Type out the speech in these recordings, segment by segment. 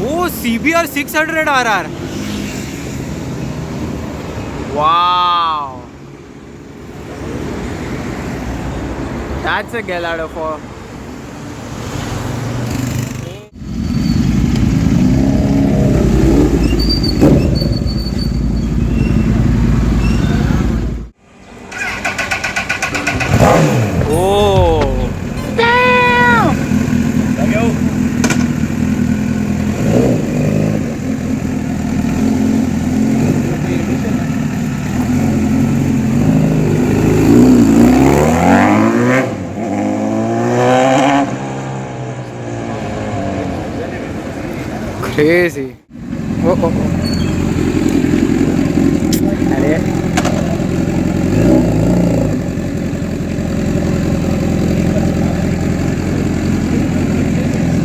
Oh, CBR 600 RR. Wow. That's a Gallardo for. Oh. Damn. Crazy. Oh, oh, oh. अरे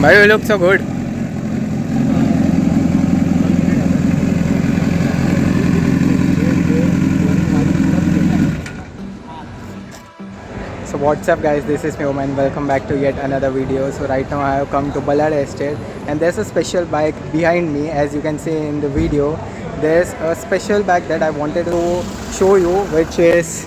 भाई, you look so good. So what's up guys, this is me Oman, welcome back to yet another video. So right now I have come to Ballard Estate and there's a special bike behind me. As you can see in the video, there's a special bike that I wanted to show you, which is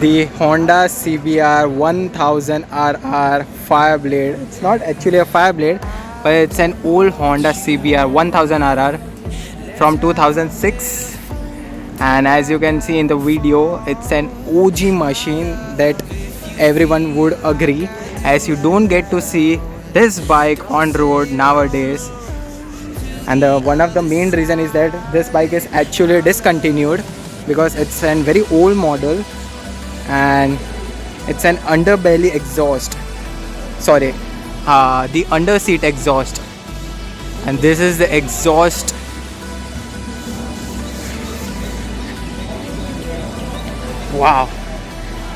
the Honda CBR 1000 RR Fireblade. It's not actually a Fireblade, but it's an old Honda CBR 1000 RR from 2006. And as you can see in the video, it's an OG machine that everyone would agree, as you don't get to see this bike on road nowadays. And one of the main reason is that this bike is actually discontinued because it's a very old model and it's an underbelly exhaust, sorry, the under seat exhaust, and this is the exhaust. Wow.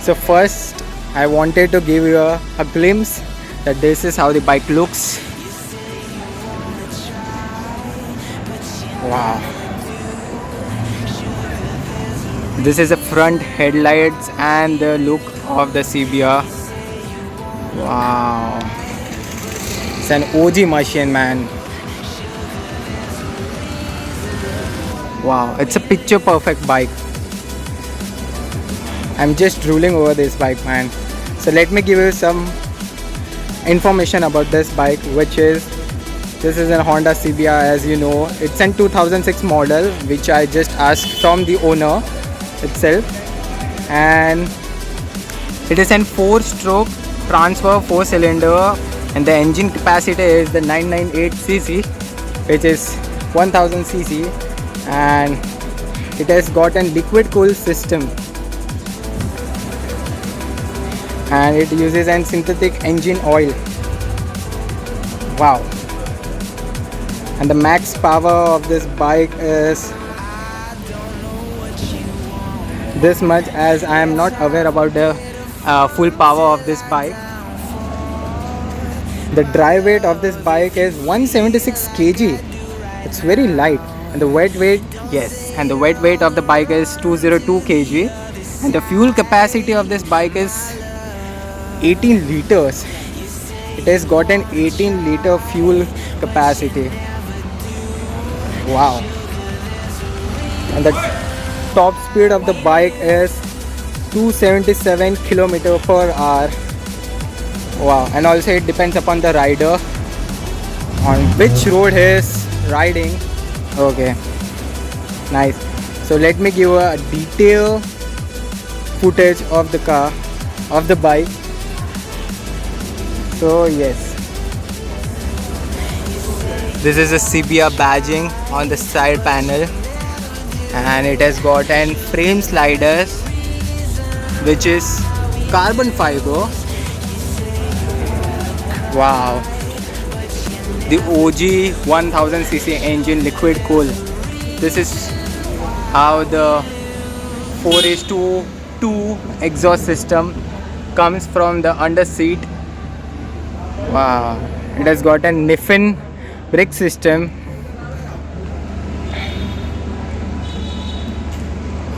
So first I wanted to give you a glimpse that this is how the bike looks. Wow. This is the front headlights and the look of the CBR. Wow. It's an OG machine, man. Wow, it's a picture perfect bike. I'm just drooling over this bike, man. So let me give you some information about this bike, which is, this is a Honda CBR, as you know. It's a 2006 model, which I just asked from the owner itself, and it is a 4-stroke transfer 4-cylinder, and the engine capacity is the 998cc, which is 1000cc, and it has got a liquid cool system, and it uses a synthetic engine oil. Wow. And the max power of this bike is this much, as I am not aware about the full power of this bike. The dry weight of this bike is 176 kg. It's very light. And the wet weight, yes, and the wet weight of the bike is 202 kg. And the fuel capacity of this bike is 18 liters. It has got an 18 liter fuel capacity. Wow. And the top speed of the bike is 277 km per hour. Wow. And also it depends upon the rider on which road he is riding. Okay, nice. So let me give a detailed footage of the car, of the bike. So yes, this is a CBR badging on the side panel, and it has got an frame sliders, which is carbon fiber. Wow. The OG 1000cc engine liquid cool. This is how the 4:2 exhaust system comes from the under seat. Wow, it has got a Niffin brake system,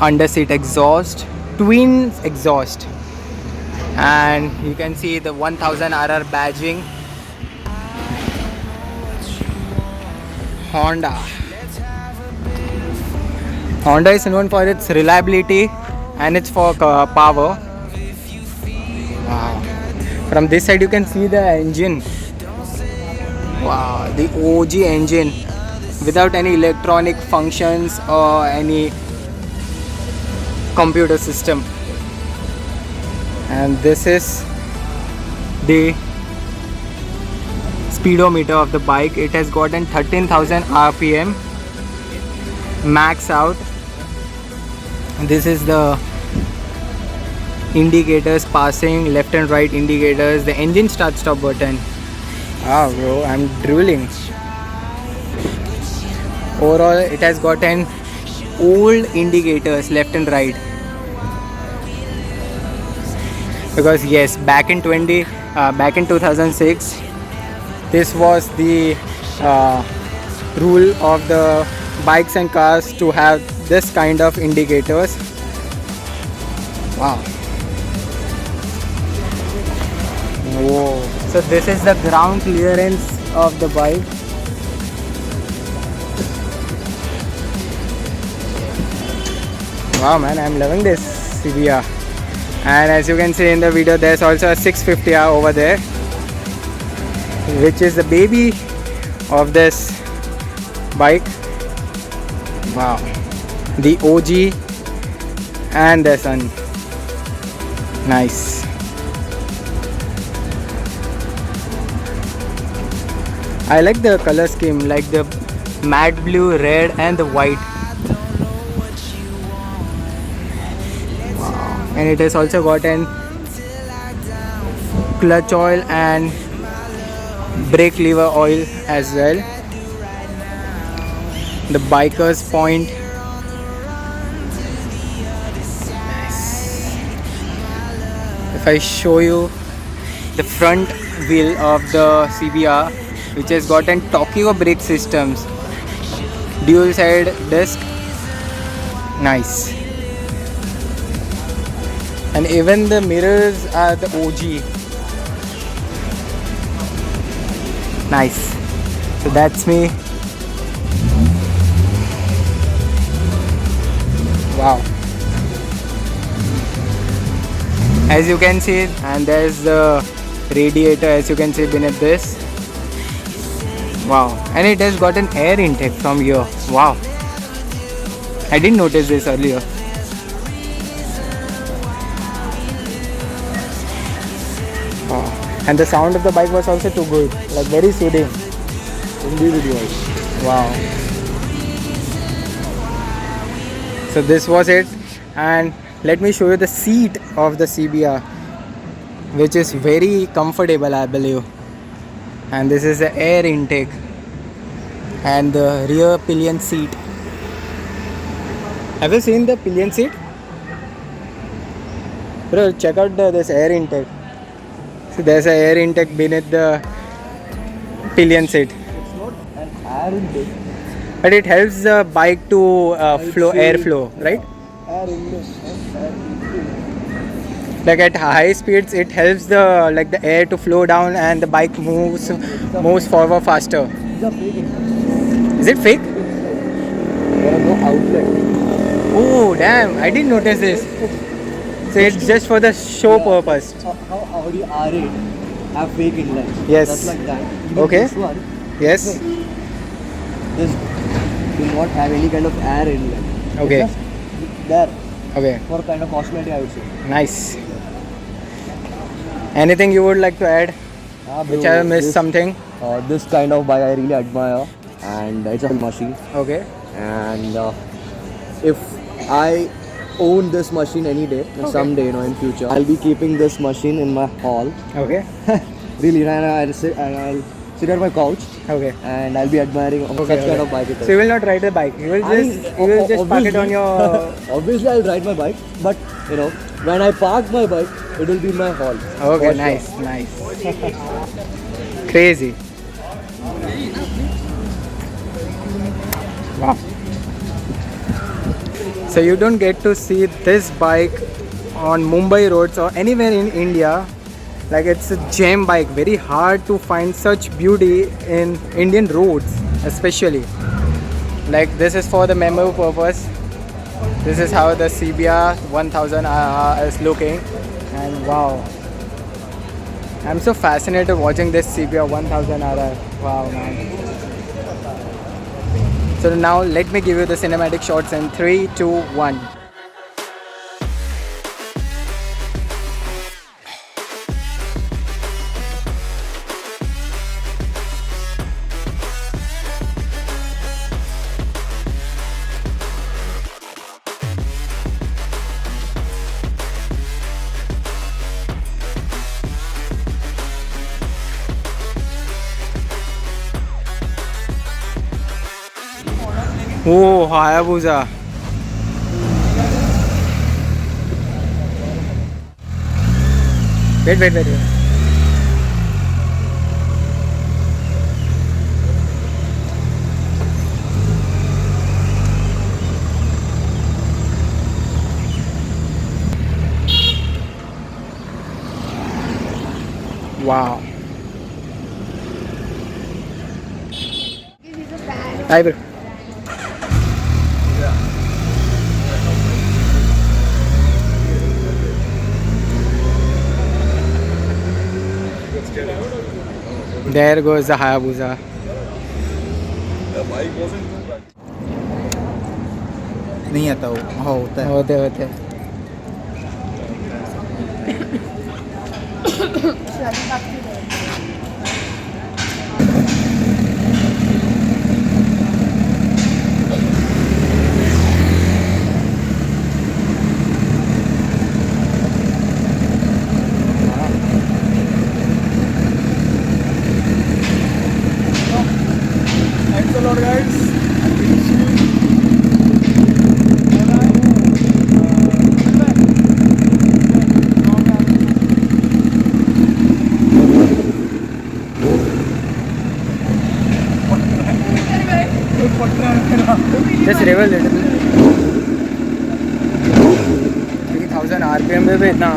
under seat exhaust, twin exhaust, and you can see the 1000 RR badging. Honda. Honda is known for its reliability and its for power. Wow. From this side you can see the engine. Wow, the OG engine without any electronic functions or any computer system. And this is the speedometer of the bike. It has gotten 13,000 rpm max out. This is the indicators passing, left and right indicators, the engine start stop button. Wow bro, I'm drooling. Overall it has gotten old indicators left and right, because yes, back in 2006 this was the rule of the bikes and cars to have this kind of indicators. Wow. Whoa. So this is the ground clearance of the bike. Wow man, I'm loving this CBR. And as you can see in the video, there's also a 650R over there, which is the baby of this bike. Wow, the OG and the son. Nice. I like the color scheme, like the matte blue, red and the white. Wow. And it has also gotten clutch oil and brake lever oil as well. The biker's point. Nice. If I show you the front wheel of the CBR, which has gotten Tokyo brake systems, dual side disc. Nice. And even the mirrors are the OG. Nice. So that's me. Wow. As you can see, and there's the radiator, as you can see beneath this. Wow. And it has got an air intake from here. Wow. I didn't notice this earlier. Wow. And the sound of the bike was also too good, like very soothing. Individual. Wow. So this was it, and let me show you the seat of the CBR, which is very comfortable, I believe. And this is the air intake and the rear pillion seat. Have you seen the pillion seat? Bro, check out this air intake. So there's an air intake beneath the pillion seat. It's not an air intake. But it helps the bike to flow, airflow, right? Air intake. Like at high speeds, it helps the air to flow down and the bike moves forward faster. These are fake intake. Is it fake? There are no outlet. Oh damn! I didn't notice this. So it's just for the show purpose. How Audi R8 have fake inlets. Yes. That's like that. Even Okay. This one, Yes. this do not have any kind of air inlet. Okay. It's just there Okay. for kind of cosmetic, I would say. Nice. Anything you would like to add? Which I missed something? This kind of bike I really admire, and it's a machine. Okay. And if I own this machine any day, someday, in future, I'll be keeping this machine in my hall. Okay. Really, and I'll sit at my couch, Okay. and I'll be admiring such kind of bike it is. So you will not ride the bike. You will just park it on your. Obviously, I'll ride my bike, but when I park my bike, it will be in my hall. Okay. For Nice. sure. Nice. Crazy. Wow. So you don't get to see this bike on Mumbai roads or anywhere in India. Like it's a gem bike. Very hard to find such beauty in Indian roads. especially. Like this is for the memo purpose. This is how the CBR 1000 is looking, and wow, I'm so fascinated watching this CBR 1000 RR. Wow, man. So now let me give you the cinematic shots in 3, 2, 1. Oh, Hayabusa. Wait. Wow. Hi, bro. There goes the Hayabusa. नहीं आता वो, हाँ होता है. होते Thanks a lot, guys. Just revel little bit. 3000 RPM पे भी इतना